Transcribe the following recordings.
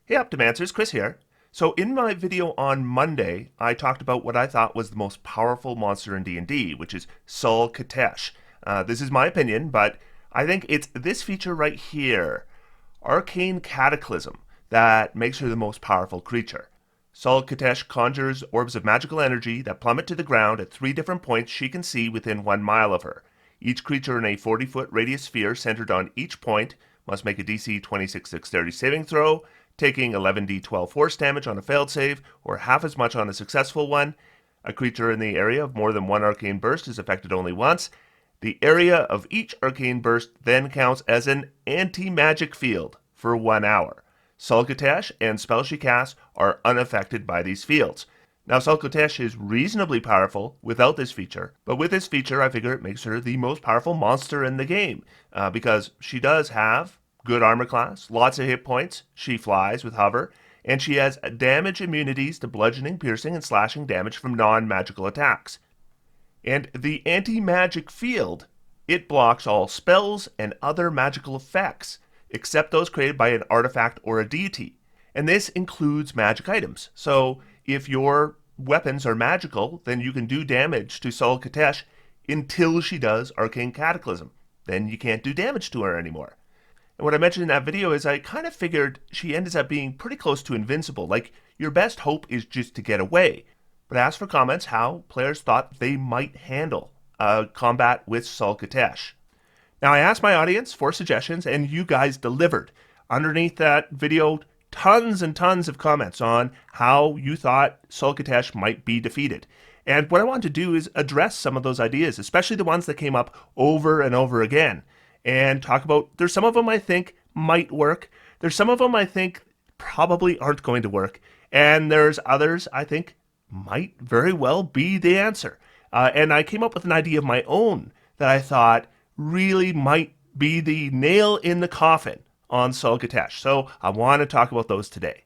Hey Optimancers, Chris here. So in my video on Monday, I talked about what I thought was the most powerful monster in D&D, which is Sul Khatesh. This is my opinion, but I think it's this feature right here, Arcane Cataclysm, that makes her the most powerful creature. Sul Khatesh conjures orbs of magical energy that plummet to the ground at 3 different points she can see within 1 mile of her. Each creature in a 40-foot radius sphere centered on each point must make a DC 26 Dexterity saving throw, taking 11d12 force damage on a failed save, or half as much on a successful one. A creature in the area of more than 1 arcane burst is affected only once. The area of each arcane burst then counts as an anti-magic field for 1 hour. Sul Khatesh and spells she casts are unaffected by these fields. Now, Sul Khatesh is reasonably powerful without this feature, but with this feature, I figure it makes her the most powerful monster in the game, because she does have good armor class, lots of hit points, she flies with hover, and she has damage immunities to bludgeoning, piercing, and slashing damage from non-magical attacks. And the anti-magic field, it blocks all spells and other magical effects, except those created by an artifact or a deity. And this includes magic items. So if your weapons are magical, then you can do damage to Sul Khatesh until she does Arcane Cataclysm. Then you can't do damage to her anymore. And what I mentioned in that video is I kind of figured she ends up being pretty close to invincible. Like, your best hope is just to get away. But I asked for comments how players thought they might handle combat with Sul Khatesh. Now, I asked my audience for suggestions, and you guys delivered. Underneath that video, tons and tons of comments on how you thought Sul Khatesh might be defeated. And what I want to do is address some of those ideas, especially the ones that came up over and over again, and talk about, there's some of them I think might work, there's some of them I think probably aren't going to work, and there's others I think might very well be the answer. And I came up with an idea of my own that I thought really might be the nail in the coffin on Sul Khatesh. So I want to talk about those today.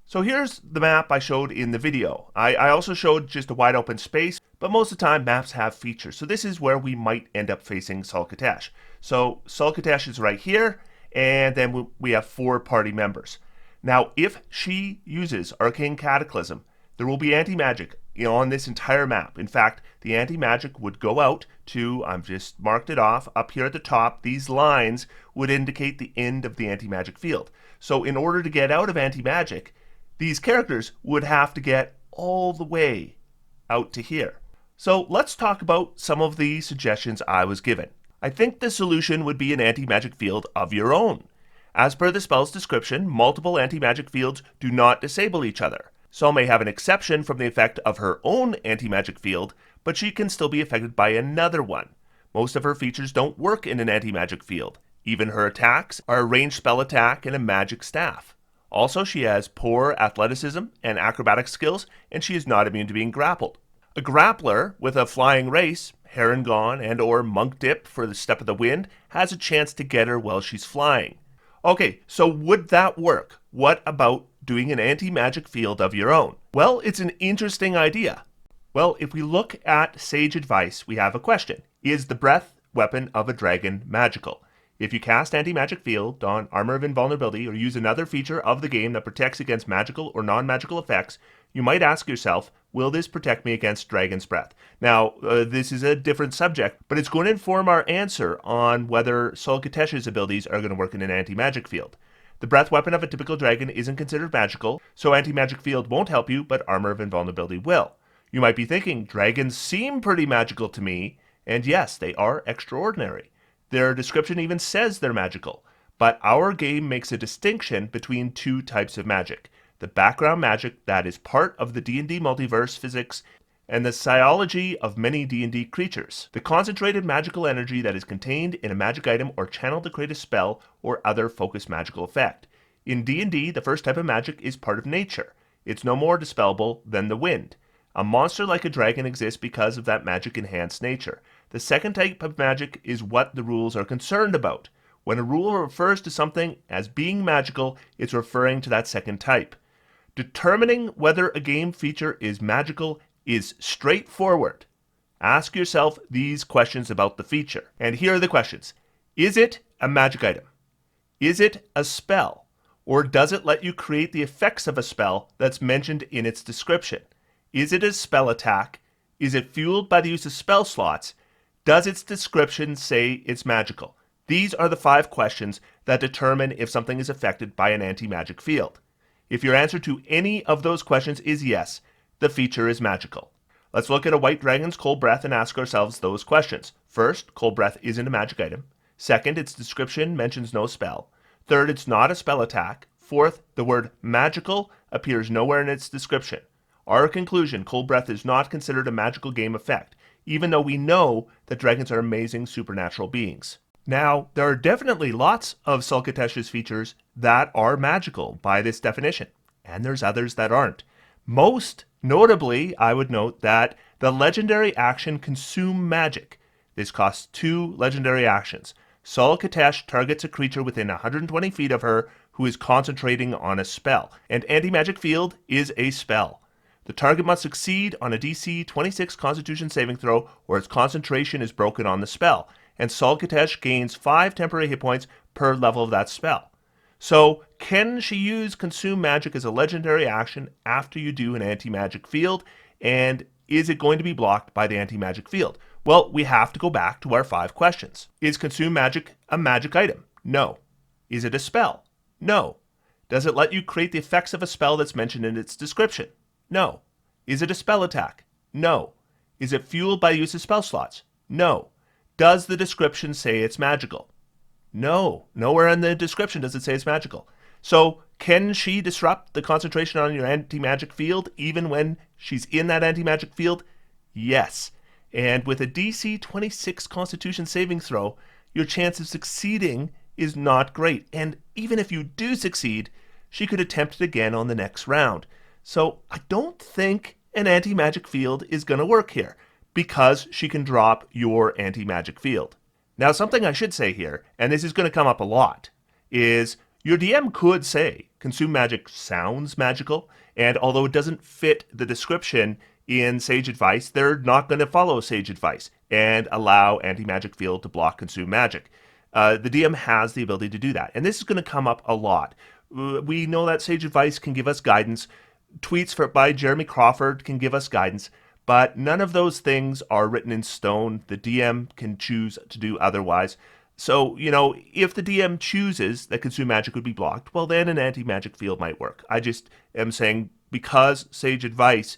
So here's the map I showed in the video. I also showed just a wide open space, but most of the time maps have features. So this is where we might end up facing Sul Khatesh. So Sul Khatesh is right here, and then we have 4 party members. Now, if she uses Arcane Cataclysm, there will be anti-magic on this entire map. In fact, the anti-magic would go out to, I've just marked it off, up here at the top, these lines would indicate the end of the anti-magic field. So in order to get out of anti-magic, these characters would have to get all the way out to here. So let's talk about some of the suggestions I was given. I think the solution would be an anti-magic field of your own. As per the spell's description, multiple anti-magic fields do not disable each other. Sul may have an exception from the effect of her own anti-magic field, but she can still be affected by another one. Most of her features don't work in an anti-magic field. Even her attacks are a ranged spell attack and a magic staff. Also, she has poor athleticism and acrobatic skills, and she is not immune to being grappled. A grappler with a flying race, Heron Gone and or Monk Dip for the Step of the Wind, has a chance to get her while she's flying. Okay, so would that work? What about doing an anti-magic field of your own? Well, it's an interesting idea. Well, if we look at Sage Advice, we have a question. Is the breath weapon of a dragon magical? If you cast Anti-Magic Field on Armor of Invulnerability or use another feature of the game that protects against magical or non-magical effects, you might ask yourself, will this protect me against Dragon's Breath? Now, this is a different subject, but it's going to inform our answer on whether Sul Khatesh's abilities are going to work in an Anti-Magic Field. The breath weapon of a typical dragon isn't considered magical, so Anti-Magic Field won't help you, but Armor of Invulnerability will. You might be thinking, dragons seem pretty magical to me, and yes, they are extraordinary. Their description even says they're magical, but our game makes a distinction between 2 types of magic. The background magic that is part of the D&D multiverse physics, and the psiology of many D&D creatures. The concentrated magical energy that is contained in a magic item or channeled to create a spell or other focused magical effect. In D&D, the first type of magic is part of nature. It's no more dispellable than the wind. A monster like a dragon exists because of that magic-enhanced nature. The second type of magic is what the rules are concerned about. When a rule refers to something as being magical, it's referring to that second type. Determining whether a game feature is magical is straightforward. Ask yourself these questions about the feature. And here are the questions. Is it a magic item? Is it a spell? Or does it let you create the effects of a spell that's mentioned in its description? Is it a spell attack? Is it fueled by the use of spell slots? Does its description say it's magical? These are the 5 questions that determine if something is affected by an anti-magic field. If your answer to any of those questions is yes, the feature is magical. Let's look at a White Dragon's Cold Breath and ask ourselves those questions. First, Cold Breath isn't a magic item. Second, its description mentions no spell. Third, it's not a spell attack. Fourth, the word magical appears nowhere in its description. Our conclusion, Cold Breath is not considered a magical game effect, even though we know that dragons are amazing supernatural beings. Now, there are definitely lots of Sul Khatesh's features that are magical by this definition, and there's others that aren't. Most notably, I would note that the legendary action Consume Magic. This costs 2 legendary actions. Sul Khatesh targets a creature within 120 feet of her who is concentrating on a spell, and Antimagic Field is a spell. The target must succeed on a DC 26 Constitution saving throw or its concentration is broken on the spell, and Sul Khatesh gains 5 temporary hit points per level of that spell. So, can she use Consume Magic as a legendary action after you do an Anti-Magic Field, and is it going to be blocked by the Anti-Magic Field? Well, we have to go back to our 5 questions. Is Consume Magic a magic item? No. Is it a spell? No. Does it let you create the effects of a spell that's mentioned in its description? No. Is it a spell attack? No. Is it fueled by use of spell slots? No. Does the description say it's magical? No. Nowhere in the description does it say it's magical. So, can she disrupt the concentration on your anti-magic field even when she's in that anti-magic field? Yes. And with a DC 26 Constitution saving throw, your chance of succeeding is not great. And even if you do succeed, she could attempt it again on the next round. So I don't think an anti-magic field is going to work here, because she can drop your anti-magic field. Now, something I should say here, and this is going to come up a lot, is your DM could say, Consume Magic sounds magical, and although it doesn't fit the description in Sage Advice, they're not going to follow Sage Advice and allow Anti-Magic Field to block Consume Magic. The DM has the ability to do that, and this is going to come up a lot. We know that Sage Advice can give us guidance. Tweets by Jeremy Crawford can give us guidance, but none of those things are written in stone. The DM can choose to do otherwise. So, if the DM chooses that Consume Magic would be blocked, well, then an Anti-Magic Field might work. I just am saying, because Sage Advice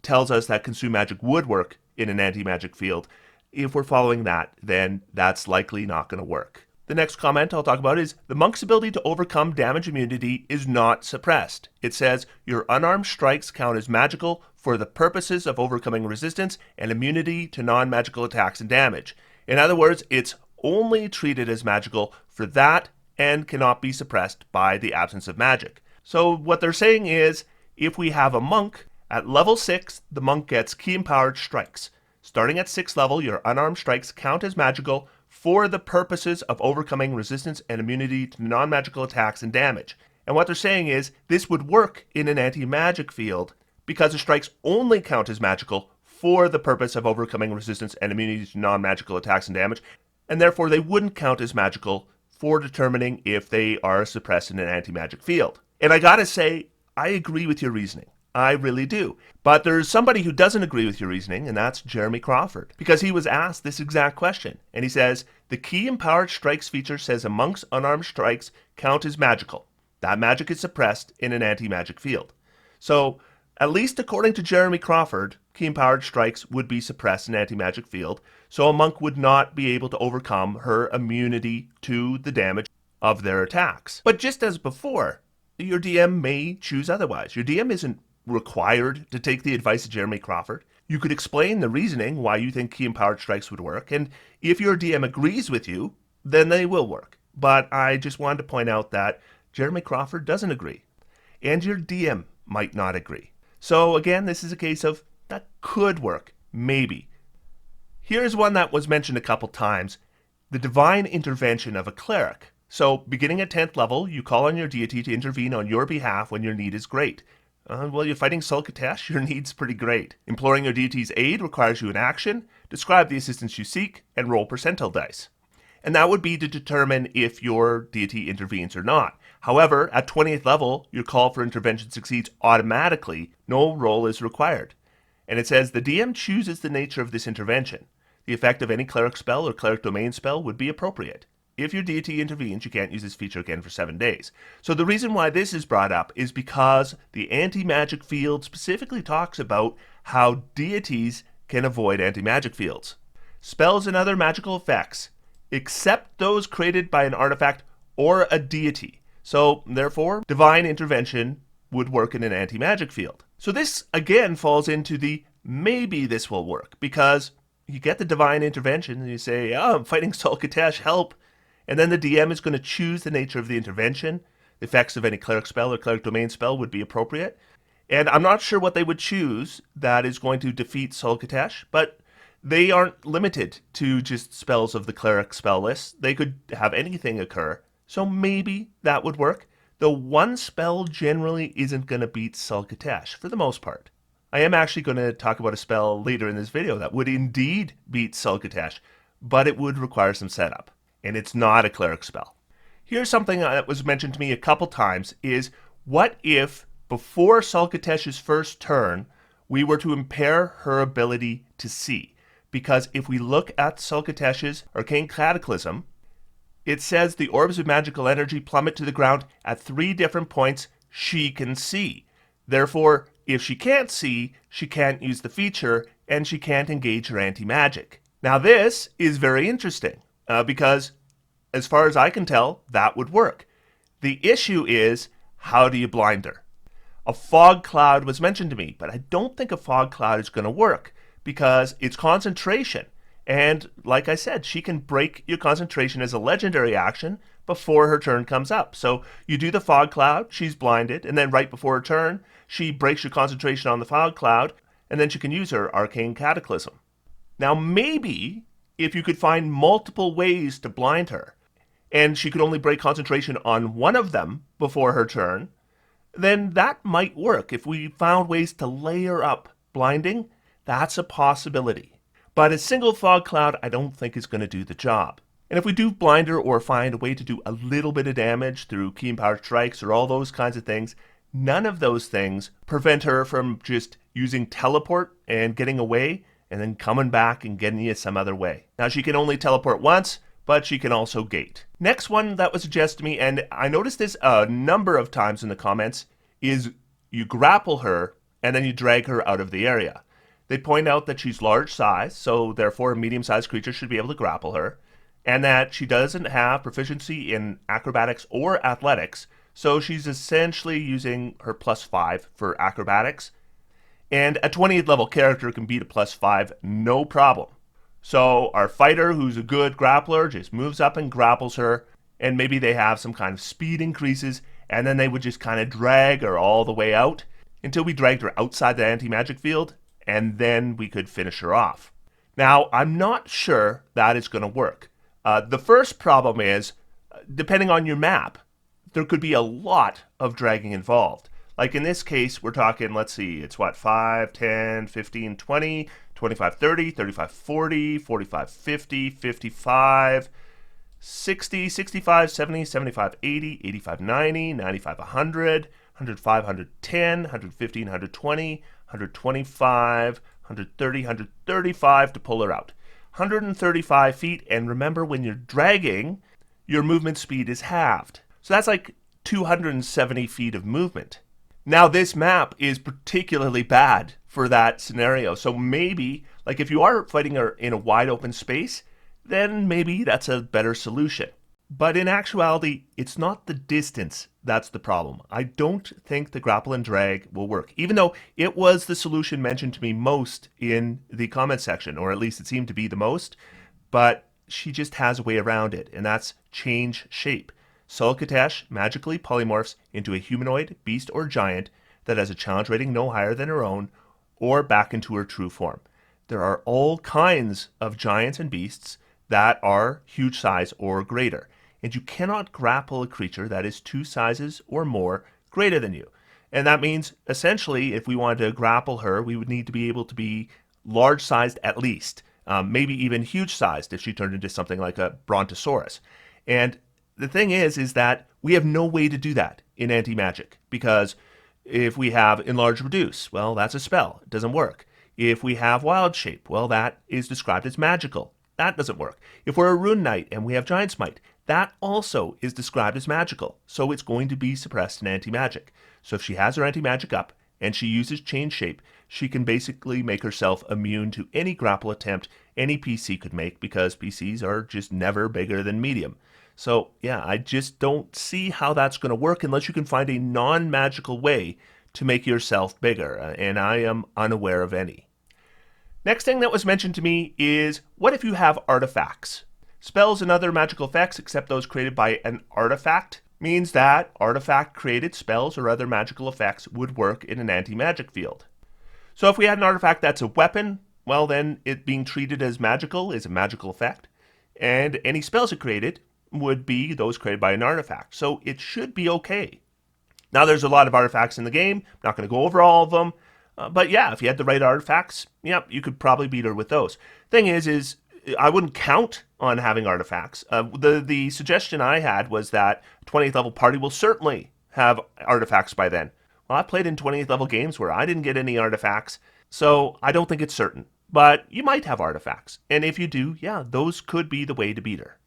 tells us that Consume Magic would work in an Anti-Magic Field, if we're following that, then that's likely not going to work. The next comment I'll talk about is, the monk's ability to overcome damage immunity is not suppressed. It says, your unarmed strikes count as magical for the purposes of overcoming resistance and immunity to non-magical attacks and damage. In other words, it's only treated as magical for that and cannot be suppressed by the absence of magic. So what they're saying is, if we have a monk, at level 6, the monk gets key-empowered strikes. Starting at 6th level, your unarmed strikes count as magical for the purposes of overcoming resistance and immunity to non-magical attacks and damage. And what they're saying is, this would work in an anti-magic field because the strikes only count as magical for the purpose of overcoming resistance and immunity to non-magical attacks and damage, and therefore they wouldn't count as magical for determining if they are suppressed in an anti-magic field. And I gotta say, I agree with your reasoning. I really do. But there's somebody who doesn't agree with your reasoning, and that's Jeremy Crawford, because he was asked this exact question. And he says, the key empowered strikes feature says a monk's unarmed strikes count as magical. That magic is suppressed in an anti-magic field. So, at least according to Jeremy Crawford, key empowered strikes would be suppressed in an anti-magic field, so a monk would not be able to overcome her immunity to the damage of their attacks. But just as before, your DM may choose otherwise. Your DM isn't required to take the advice of Jeremy Crawford. You could explain the reasoning why you think key empowered strikes would work, and if your DM agrees with you, then they will work. But I just wanted to point out that Jeremy Crawford doesn't agree, and your DM might not agree. So again, this is a case of that could work, maybe. Here's one that was mentioned a couple times, the divine intervention of a cleric. So beginning at 10th level, you call on your deity to intervene on your behalf when your need is great. Well, you're fighting Sul Khatesh, your need's pretty great. Imploring your deity's aid requires you an action, describe the assistance you seek, and roll percentile dice. And that would be to determine if your deity intervenes or not. However, at 20th level, your call for intervention succeeds automatically. No roll is required. And it says the DM chooses the nature of this intervention. The effect of any cleric spell or cleric domain spell would be appropriate. If your deity intervenes, you can't use this feature again for 7 days. So the reason why this is brought up is because the anti-magic field specifically talks about how deities can avoid anti-magic fields. Spells and other magical effects, except those created by an artifact or a deity. So therefore, divine intervention would work in an anti-magic field. So this again falls into the maybe this will work, because you get the divine intervention and you say, oh, I'm fighting Sul Khatesh, help. And then the DM is going to choose the nature of the intervention. The effects of any cleric spell or cleric domain spell would be appropriate. And I'm not sure what they would choose that is going to defeat Sul Khatesh, but they aren't limited to just spells of the cleric spell list. They could have anything occur. So maybe that would work. Though one spell generally isn't going to beat Sul Khatesh for the most part. I am actually going to talk about a spell later in this video that would indeed beat Sul Khatesh, but it would require some setup. And it's not a cleric spell. Here's something that was mentioned to me a couple times is, what if before Sul Khatesh's first turn, we were to impair her ability to see? Because if we look at Sul Khatesh's Arcane Cataclysm, it says the orbs of magical energy plummet to the ground at 3 different points she can see. Therefore, if she can't see, she can't use the feature, and she can't engage her anti-magic. Now this is very interesting. Because, as far as I can tell, that would work. The issue is, how do you blind her? A fog cloud was mentioned to me, but I don't think a fog cloud is going to work, because it's concentration. And, like I said, she can break your concentration as a legendary action before her turn comes up. So, you do the fog cloud, she's blinded, and then right before her turn, she breaks your concentration on the fog cloud, and then she can use her Arcane Cataclysm. Now, maybe if you could find multiple ways to blind her, and she could only break concentration on one of them before her turn, then that might work. If we found ways to layer up blinding, that's a possibility. But a single fog cloud I don't think is going to do the job. And if we do blind her or find a way to do a little bit of damage through key empowered strikes or all those kinds of things, none of those things prevent her from just using teleport and getting away and then coming back and getting you some other way. Now, she can only teleport once, but she can also gate. Next one that was suggested to me, and I noticed this a number of times in the comments, is you grapple her and then you drag her out of the area. They point out that she's large size, so therefore a medium-sized creature should be able to grapple her, and that she doesn't have proficiency in acrobatics or athletics, so she's essentially using her +5 for acrobatics. And a 20th level character can beat a +5, no problem. So our fighter, who's a good grappler, just moves up and grapples her, and maybe they have some kind of speed increases, and then they would just kind of drag her all the way out until we dragged her outside the anti-magic field, and then we could finish her off. Now, I'm not sure that is going to work. The first problem is, depending on your map, there could be a lot of dragging involved. Like in this case, we're talking, let's see, it's what, 5, 10, 15, 20, 25, 30, 35, 40, 45, 50, 55, 60, 65, 70, 75, 80, 85, 90, 95, 100, 105, 110, 115, 120, 125, 130, 135 to pull her out. 135 feet, and remember, when you're dragging, your movement speed is halved. So that's like 270 feet of movement. Now, this map is particularly bad for that scenario. So maybe, like if you are fighting her in a wide open space, then maybe that's a better solution. But in actuality, it's not the distance that's the problem. I don't think the grapple and drag will work, even though it was the solution mentioned to me most in the comment section, or at least it seemed to be the most. But she just has a way around it, and that's change shape. Sul Khatesh magically polymorphs into a humanoid, beast, or giant that has a challenge rating no higher than her own, or back into her true form. There are all kinds of giants and beasts that are huge size or greater, and you cannot grapple a creature that is 2 sizes or more greater than you. And that means, essentially, if we wanted to grapple her, we would need to be able to be large-sized at least, maybe even huge-sized if she turned into something like a brontosaurus. And the thing is that we have no way to do that in Antimagic, because if we have Enlarge Reduce, well, that's a spell. It doesn't work. If we have Wild Shape, well, that is described as magical. That doesn't work. If we're a Rune Knight and we have Giant Smite, that also is described as magical. So it's going to be suppressed in Antimagic. So if she has her Antimagic up and she uses Change Shape, she can basically make herself immune to any grapple attempt any PC could make, because PCs are just never bigger than medium. So yeah, I just don't see how that's going to work unless you can find a non-magical way to make yourself bigger, and I am unaware of any. Next thing that was mentioned to me is, what if you have artifacts? Spells and other magical effects, except those created by an artifact, means that artifact-created spells or other magical effects would work in an anti-magic field. So if we had an artifact that's a weapon, well then it being treated as magical is a magical effect, and any spells it created would be those created by an artifact. So it should be okay. Now there's a lot of artifacts in the game. I'm not going to go over all of them. But yeah, if you had the right artifacts, yep, you could probably beat her with those. Thing is I wouldn't count on having artifacts. The suggestion I had was that 20th level party will certainly have artifacts by then. Well, I played in 20th level games where I didn't get any artifacts, so I don't think it's certain. But you might have artifacts. And if you do, yeah, those could be the way to beat her.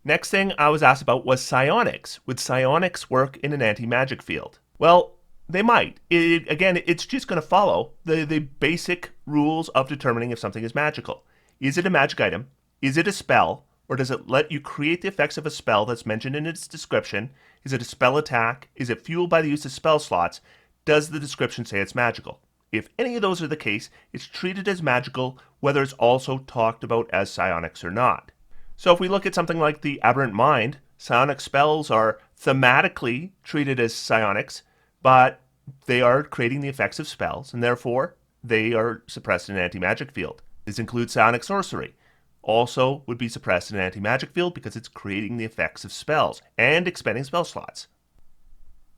Next thing I was asked about was psionics. Would psionics work in an anti-magic field? Well, they might. Again, it's just going to follow the basic rules of determining if something is magical. Is it a magic item? Is it a spell? Or does it let you create the effects of a spell that's mentioned in its description? Is it a spell attack? Is it fueled by the use of spell slots? Does the description say it's magical? If any of those are the case, it's treated as magical, whether it's also talked about as psionics or not. So if we look at something like the Aberrant Mind, psionic spells are thematically treated as psionics, but they are creating the effects of spells, and therefore they are suppressed in an anti-magic field. This includes psionic sorcery. Also would be suppressed in an anti-magic field because it's creating the effects of spells and expending spell slots.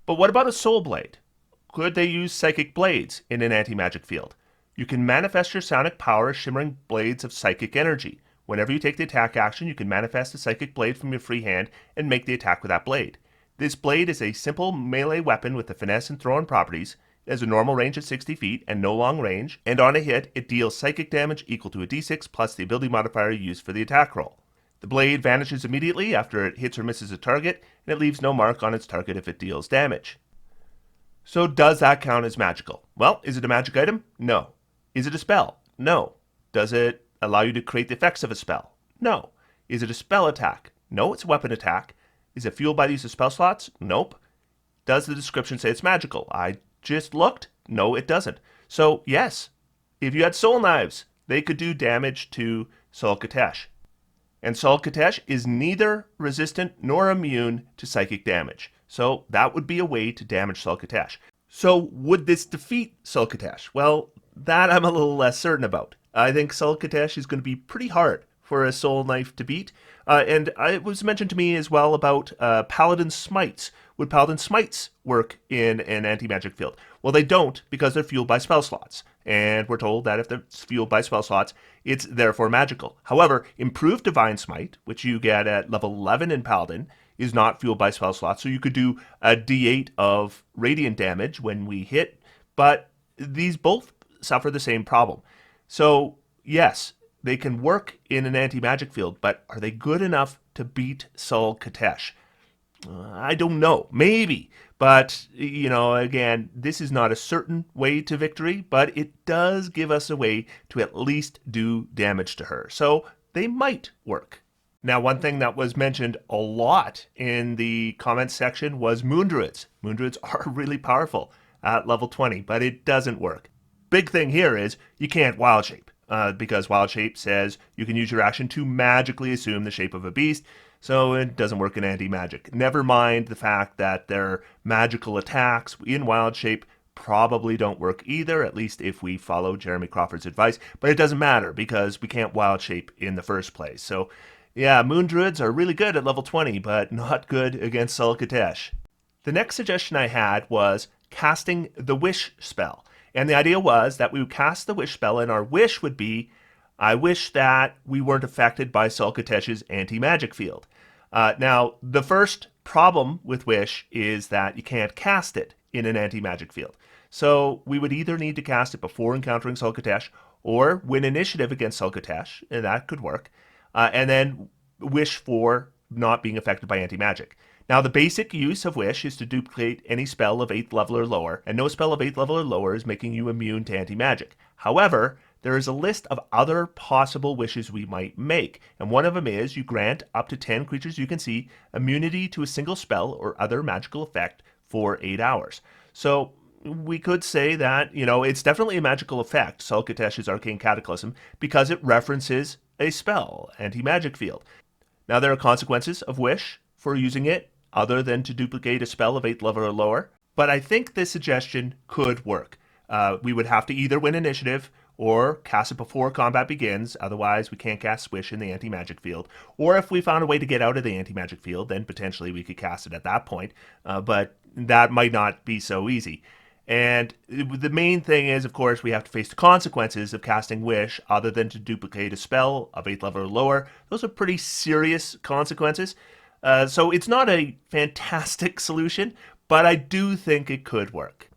But what about a soul blade? Could they use psychic blades in an anti-magic field? You can manifest your psionic power as shimmering blades of psychic energy. Whenever you take the attack action, you can manifest a psychic blade from your free hand and make the attack with that blade. This blade is a simple melee weapon with the finesse and throw-in properties. It has a normal range of 60 feet and no long range, and on a hit, it deals psychic damage equal to a d6 plus the ability modifier used for the attack roll. The blade vanishes immediately after it hits or misses a target, and it leaves no mark on its target if it deals damage. So does that count as magical? Well, is it a magic item? No. Is it a spell? No. Does it allow you to create the effects of a spell? No. Is it a spell attack? No, it's a weapon attack. Is it fueled by the use of spell slots? Nope. Does the description say it's magical? I just looked. No, it doesn't. So yes, if you had soul knives, they could do damage to Sul Khatesh. And Sul Khatesh is neither resistant nor immune to psychic damage. So that would be a way to damage Sul Khatesh. So would this defeat Sul Khatesh? Well, that I'm a little less certain about. I think Sul Khatesh is going to be pretty hard for a soul knife to beat. And it was mentioned to me as well about Paladin Smites. Would Paladin Smites work in an anti-magic field? Well, they don't, because they're fueled by spell slots. And we're told that if they're fueled by spell slots, it's therefore magical. However, Improved Divine Smite, which you get at level 11 in Paladin, is not fueled by spell slots. So you could do a d8 of radiant damage when we hit, but these both suffer the same problem. So yes, they can work in an anti-magic field, but are they good enough to beat Sul Khatesh? I don't know. Maybe. But, again, this is not a certain way to victory, but it does give us a way to at least do damage to her. So they might work. Now, one thing that was mentioned a lot in the comments section was Moon Druids. Moon Druids are really powerful at level 20, but it doesn't work. Big thing here is you can't Wild Shape. Because Wild Shape says you can use your action to magically assume the shape of a beast, so it doesn't work in anti-magic. Never mind the fact that their magical attacks in Wild Shape probably don't work either, at least if we follow Jeremy Crawford's advice, but it doesn't matter because we can't Wild Shape in the first place. So yeah, Moon Druids are really good at level 20, but not good against Sul Khatesh. The next suggestion I had was casting the Wish spell. And the idea was that we would cast the Wish spell, and our wish would be, I wish that we weren't affected by Sul Khatesh's anti-magic field. Now, the first problem with Wish is that you can't cast it in an anti-magic field. So we would either need to cast it before encountering Sul Khatesh, or win initiative against Sul Khatesh, and that could work, and then wish for not being affected by anti-magic. Now, the basic use of Wish is to duplicate any spell of 8th level or lower, and no spell of 8th level or lower is making you immune to anti-magic. However, there is a list of other possible wishes we might make, and one of them is you grant up to 10 creatures you can see immunity to a single spell or other magical effect for 8 hours. So we could say that, it's definitely a magical effect, Sul Khatesh's Arcane Cataclysm, because it references a spell, Anti-Magic Field. Now, there are consequences of Wish for using it, other than to duplicate a spell of 8th level or lower, but I think this suggestion could work. We would have to either win initiative or cast it before combat begins, otherwise we can't cast Wish in the anti-magic field. Or if we found a way to get out of the anti-magic field, then potentially we could cast it at that point, but that might not be so easy. And the main thing is, of course, we have to face the consequences of casting Wish other than to duplicate a spell of 8th level or lower. Those are pretty serious consequences. So it's not a fantastic solution, but I do think it could work.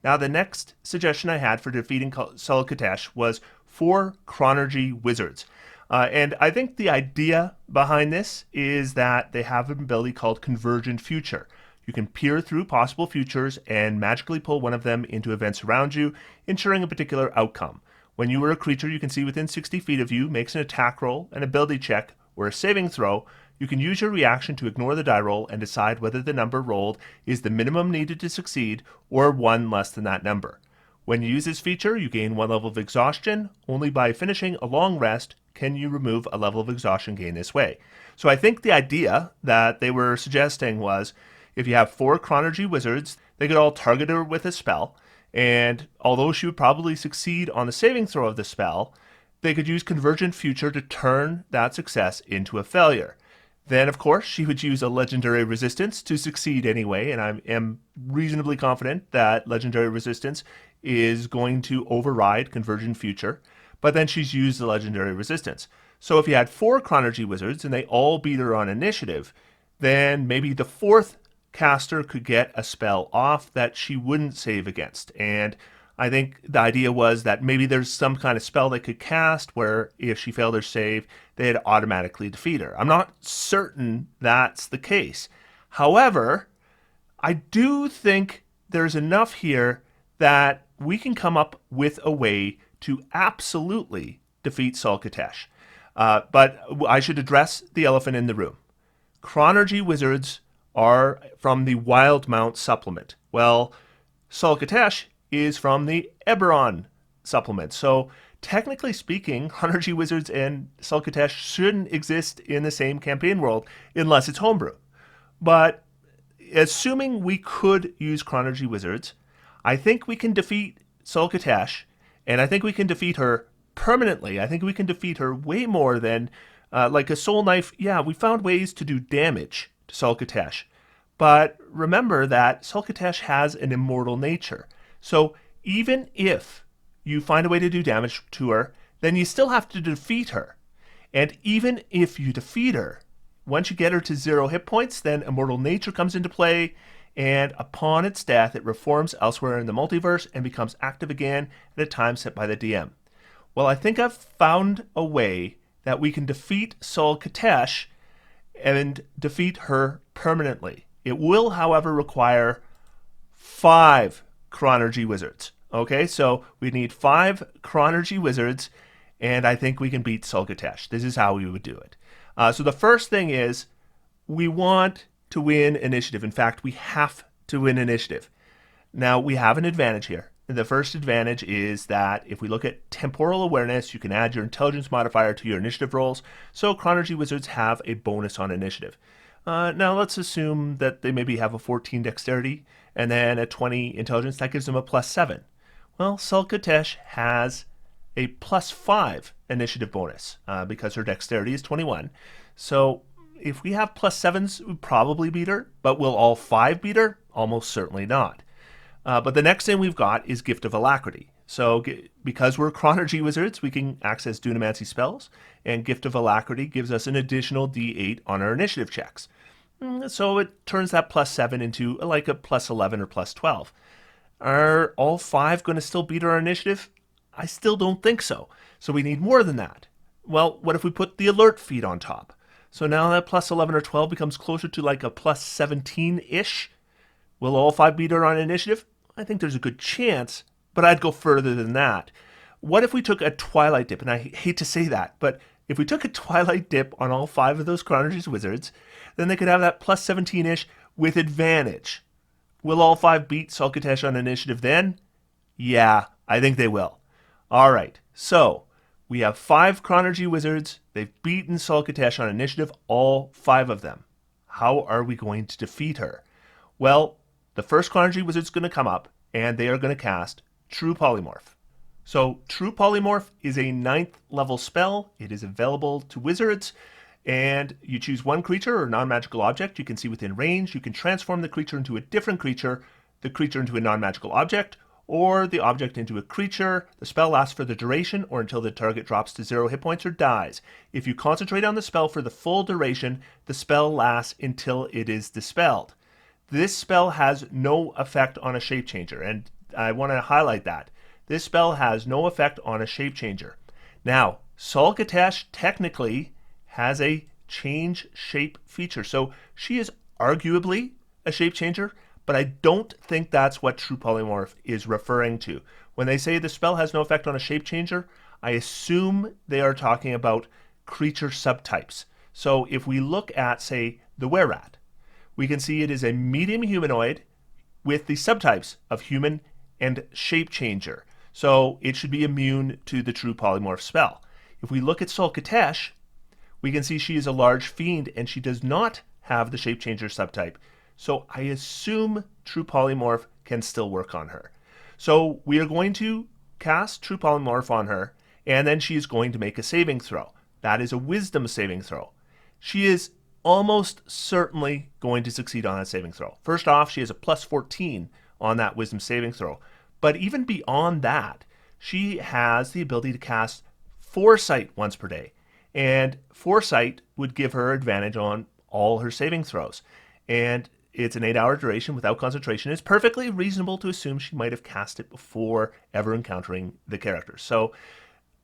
Now, the next suggestion I had for defeating Sul Khatesh was 4 Chronurgy Wizards. And I think the idea behind this is that they have an ability called Convergent Future. You can peer through possible futures and magically pull one of them into events around you, ensuring a particular outcome. When you or a creature you can see within 60 feet of you makes an attack roll, an ability check, or a saving throw, you can use your reaction to ignore the die roll and decide whether the number rolled is the minimum needed to succeed or one less than that number. When you use this feature, you gain 1 level of exhaustion. Only by finishing a long rest can you remove a level of exhaustion gained this way. So I think the idea that they were suggesting was, if you have 4 Chronurgy Wizards, they could all target her with a spell, and although she would probably succeed on the saving throw of the spell, they could use Convergent Future to turn that success into a failure. Then, of course, she would use a Legendary Resistance to succeed anyway, and I am reasonably confident that Legendary Resistance is going to override Convergent Future, but then she's used the Legendary Resistance. So if you had 4 Chronurgy Wizards and they all beat her on initiative, then maybe the 4th caster could get a spell off that she wouldn't save against. And I think the idea was that maybe there's some kind of spell they could cast where if she failed her save, they'd automatically defeat her. I'm not certain that's the case. However, I do think there's enough here that we can come up with a way to absolutely defeat Sul Khatesh. But I should address the elephant in the room. Chronurgy Wizards are from the Wildmount supplement. Well, Sul Khatesh is from the Eberron supplement. So technically speaking, Chronurgy Wizards and Sul Khatesh shouldn't exist in the same campaign world unless it's homebrew. But assuming we could use Chronurgy Wizards, I think we can defeat Sul Khatesh, and I think we can defeat her permanently. I think we can defeat her way more than like a soul knife. Yeah, we found ways to do damage to Sul Khatesh. But remember that Sul Khatesh has an immortal nature. So even if you find a way to do damage to her, then you still have to defeat her. And even if you defeat her, once you get her to 0 hit points, then immortal nature comes into play, and upon its death, it reforms elsewhere in the multiverse and becomes active again at a time set by the DM. Well, I think I've found a way that we can defeat Sul Khatesh and defeat her permanently. It will, however, require 5 Chronurgy Wizards. Okay, so we need 5 Chronurgy Wizards, and I think we can beat Sul Khatesh. This is how we would do it. So the first thing is we want to win initiative. In fact, we have to win initiative. Now, we have an advantage here. The first advantage is that if we look at temporal awareness, you can add your intelligence modifier to your initiative rolls. So Chronurgy Wizards have a bonus on initiative. Now, let's assume that they maybe have a 14 dexterity and then a 20 intelligence. That gives them a +7. Well, Sul Khatesh has a +5 initiative bonus because her dexterity is 21. So if we have +7s, we probably beat her, but will all 5 beat her? Almost certainly not. But the next thing we've got is Gift of Alacrity. So because we're Chronurgy Wizards, we can access Dunamancy spells, and Gift of Alacrity gives us an additional D8 on our initiative checks. So it turns that +7 into like a +11 or +12. Are all 5 going to still beat our initiative? I still don't think so. So we need more than that. Well, what if we put the alert feat on top? So now that +11 or 12 becomes closer to like a +17-ish. Will all 5 beat her on initiative? I think there's a good chance, but I'd go further than that. What if we took a Twilight Dip? And I hate to say that, but if we took a Twilight Dip on all 5 of those Chronurgy Wizards, then they could have that +17-ish with advantage. Will all 5 beat Sul Khatesh on initiative then? Yeah, I think they will. All right, so we have 5 Chronurgy Wizards. They've beaten Sul Khatesh on initiative, all 5 of them. How are we going to defeat her? Well, the first Chronurgy Wizard's going to come up, and they are going to cast True Polymorph. So True Polymorph is a 9th level spell. It is available to wizards, and you choose one creature or non-magical object you can see within range. You can transform the creature into a different creature, the creature into a non-magical object, or the object into a creature. The spell lasts for the duration or until the target drops to 0 hit points or dies. If you concentrate on the spell for the full duration, the spell lasts until it is dispelled. This spell has no effect on a shape changer, and I want to highlight that. This spell has no effect on a shape changer. Now, Sul Khatesh technically has a change shape feature, so she is arguably a shape changer, but I don't think that's what True Polymorph is referring to. When they say the spell has no effect on a shape changer, I assume they are talking about creature subtypes. So if we look at, say, the Were-Rat, we can see it is a medium humanoid with the subtypes of human and shape changer. So it should be immune to the True Polymorph spell. If we look at Sul Khatesh, we can see she is a large fiend and she does not have the shape changer subtype. So I assume True Polymorph can still work on her. So we are going to cast True Polymorph on her, and then she is going to make a saving throw. That is a Wisdom saving throw. She is almost certainly going to succeed on that saving throw. First off, she has a +14 on that Wisdom saving throw. But even beyond that, she has the ability to cast Foresight once per day. And Foresight would give her advantage on all her saving throws. And it's an 8-hour duration without concentration. It's perfectly reasonable to assume she might have cast it before ever encountering the character. So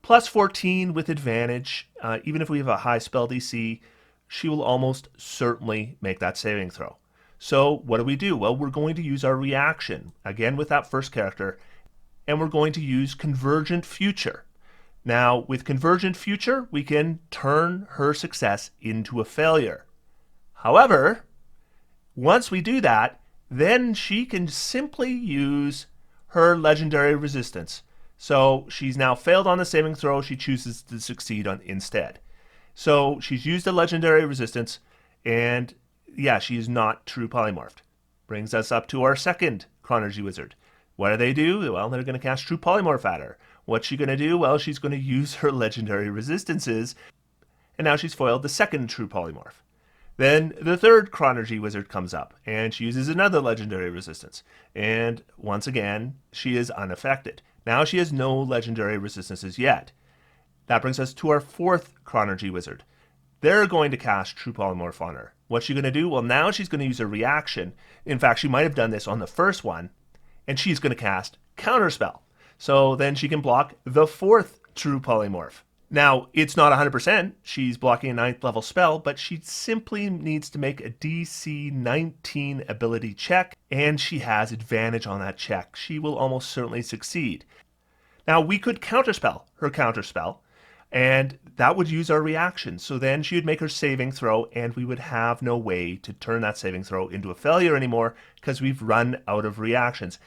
+14 with advantage, even if we have a high spell DC, she will almost certainly make that saving throw. So what do? Well, we're going to use our reaction, again with that first character, and we're going to use Convergent Future. Now, with Convergent Future, we can turn her success into a failure. However, once we do that, then she can simply use her Legendary Resistance. So she's now failed on the saving throw, she chooses to succeed on instead. So she's used a Legendary Resistance, and yeah, she is not True Polymorphed. Brings us up to our second Chronurgy Wizard. What do? Well, they're going to cast True Polymorph at her. What's she going to do? Well, she's going to use her Legendary Resistances, and now she's foiled the second True Polymorph. Then the third Chronurgy Wizard comes up, and she uses another Legendary Resistance. And once again, she is unaffected. Now she has no Legendary Resistances yet. That brings us to our fourth Chronurgy Wizard. They're going to cast True Polymorph on her. What's she going to do? Well, now she's going to use a reaction. In fact, she might have done this on the first one, and she's going to cast Counterspell. So then she can block the fourth True Polymorph. Now, it's not 100%. She's blocking a 9th level spell, but she simply needs to make a DC 19 ability check, and she has advantage on that check. She will almost certainly succeed. Now, we could counterspell her counterspell, and that would use our reaction. So then she would make her saving throw, and we would have no way to turn that saving throw into a failure anymore because we've run out of reactions.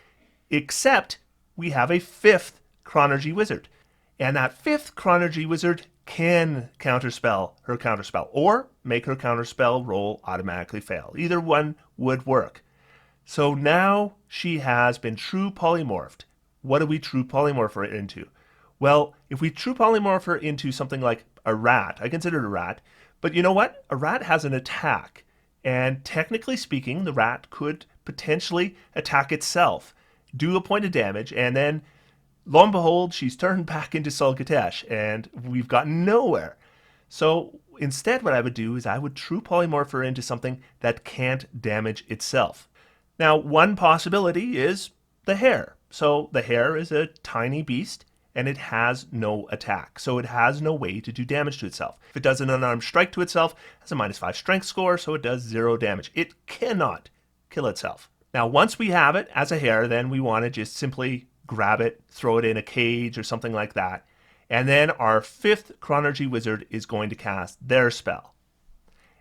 Except we have a fifth Chronurgy Wizard. And that fifth Chronurgy Wizard can counterspell her counterspell or make her counterspell roll automatically fail. Either one would work. So now she has been True Polymorphed. What do we True Polymorph her into? Well, if we True Polymorph her into something like a rat, I consider it a rat, but you know what? A rat has an attack. And technically speaking, the rat could potentially attack itself, do a point of damage, and then lo and behold, she's turned back into Sul Khatesh, and we've gotten nowhere. So instead, what I would do is I would true polymorph her into something that can't damage itself. Now, one possibility is the hare. So the hare is a tiny beast, and it has no attack. So it has no way to do damage to itself. If it does an unarmed strike to itself, it has a -5 strength score, so it does 0 damage. It cannot kill itself. Now, once we have it as a hare, then we want to just simply grab it, throw it in a cage or something like that. And then our 5th Chronurgy Wizard is going to cast their spell.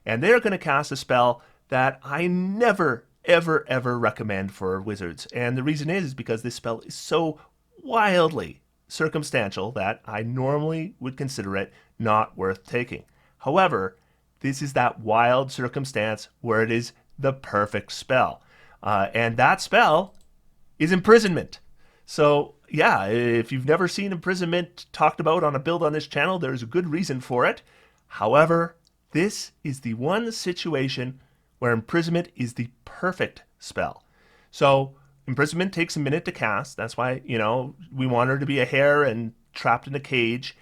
And they're going to cast a spell that I never, ever recommend for wizards. And the reason is because this spell is so wildly circumstantial that I normally would consider it not worth taking. However, this is that wild circumstance where it is the perfect spell. And that spell is imprisonment. So yeah, if you've never seen imprisonment talked about on a build on this channel, there's a good reason for it. However, this is the one situation where imprisonment is the perfect spell. So imprisonment takes a minute to cast. That's why, we want her to be a hare and trapped in a cage.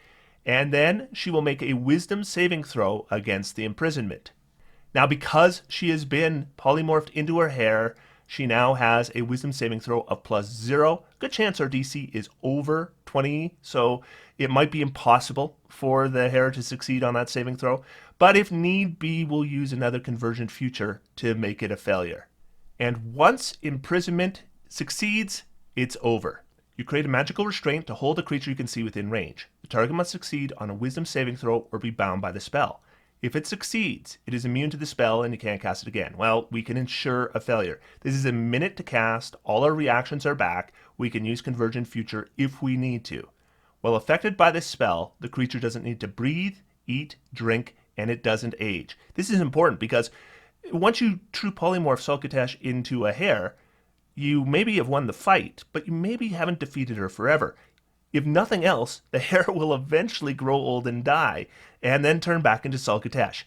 And then she will make a wisdom saving throw against the imprisonment. Now, because she has been polymorphed into her hare, she now has a wisdom saving throw of +0. Good chance our DC is over 20, so it might be impossible for the hare to succeed on that saving throw. But if need be, we'll use another conversion future to make it a failure. And once imprisonment succeeds, it's over. You create a magical restraint to hold a creature you can see within range. The target must succeed on a wisdom saving throw or be bound by the spell. If it succeeds, it is immune to the spell and you can't cast it again. Well, we can ensure a failure. This is a minute to cast. All our reactions are back. We can use Convergent Future if we need to. While affected by this spell, the creature doesn't need to breathe, eat, drink, and it doesn't age. This is important because once you true polymorph Sul Khatesh into a hare, you maybe have won the fight, but you maybe haven't defeated her forever. If nothing else, the hare will eventually grow old and die, and then turn back into Sul Khatesh.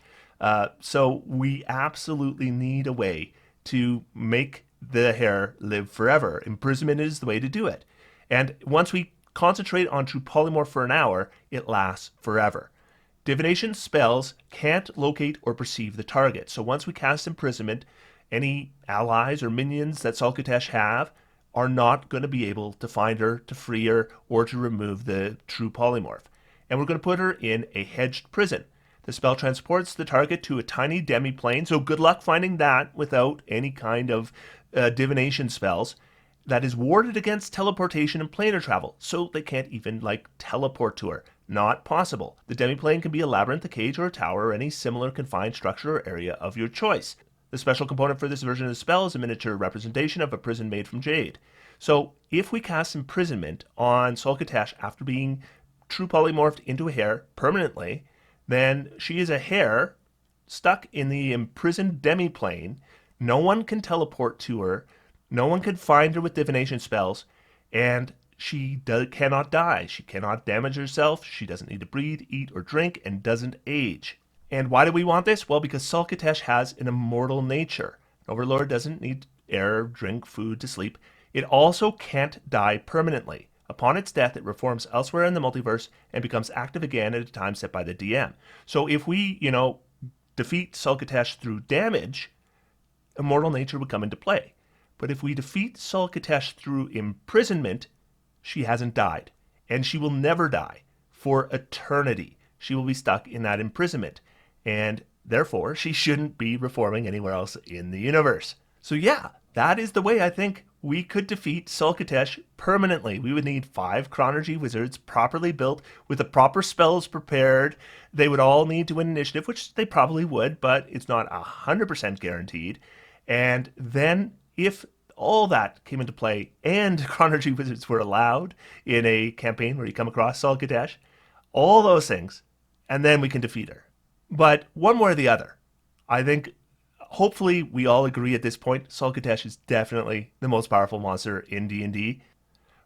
So we absolutely need a way to make the hare live forever. Imprisonment is the way to do it. And once we concentrate on true polymorph for an hour, it lasts forever. Divination spells can't locate or perceive the target. So once we cast imprisonment, any allies or minions that Sul Khatesh have are not going to be able to find her, to free her, or to remove the true polymorph. And we're going to put her in a hedged prison. The spell transports the target to a tiny demi-plane, so good luck finding that without any kind of divination spells. That is warded against teleportation and planar travel, so they can't even, teleport to her. Not possible. The demi-plane can be a labyrinth, a cage, or a tower, or any similar confined structure or area of your choice. The special component for this version of the spell is a miniature representation of a prison made from jade. So if we cast imprisonment on Sul Khatesh after being true polymorphed into a hare permanently, then she is a hare stuck in the imprisoned demi-plane. No one can teleport to her. No one can find her with divination spells. And she cannot die. She cannot damage herself. She doesn't need to breathe, eat, or drink, and doesn't age. And why do we want this? Well, because Sul Khatesh has an immortal nature. Overlord doesn't need air, drink, food to sleep. It also can't die permanently. Upon its death, it reforms elsewhere in the multiverse and becomes active again at a time set by the DM. So if we, defeat Sul Khatesh through damage, immortal nature would come into play. But if we defeat Sul Khatesh through imprisonment, she hasn't died. And she will never die for eternity. She will be stuck in that imprisonment. And therefore, she shouldn't be reforming anywhere else in the universe. So yeah, that is the way I think we could defeat Sul Khatesh permanently. We would need 5 Chronurgy Wizards properly built with the proper spells prepared. They would all need to win initiative, which they probably would, but it's not 100% guaranteed. And then if all that came into play and Chronurgy Wizards were allowed in a campaign where you come across Sul Khatesh, all those things, and then we can defeat her. But one way or the other, I think hopefully we all agree at this point, Sul Khatesh is definitely the most powerful monster in D&D,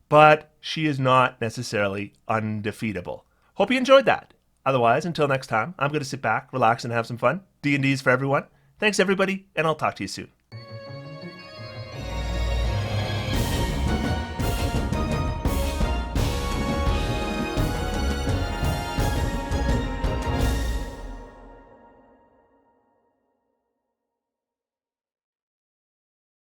but she is not necessarily undefeatable. Hope you enjoyed that. Otherwise, until next time, I'm going to sit back, relax, and have some fun. D&D is for everyone. Thanks, everybody, and I'll talk to you soon.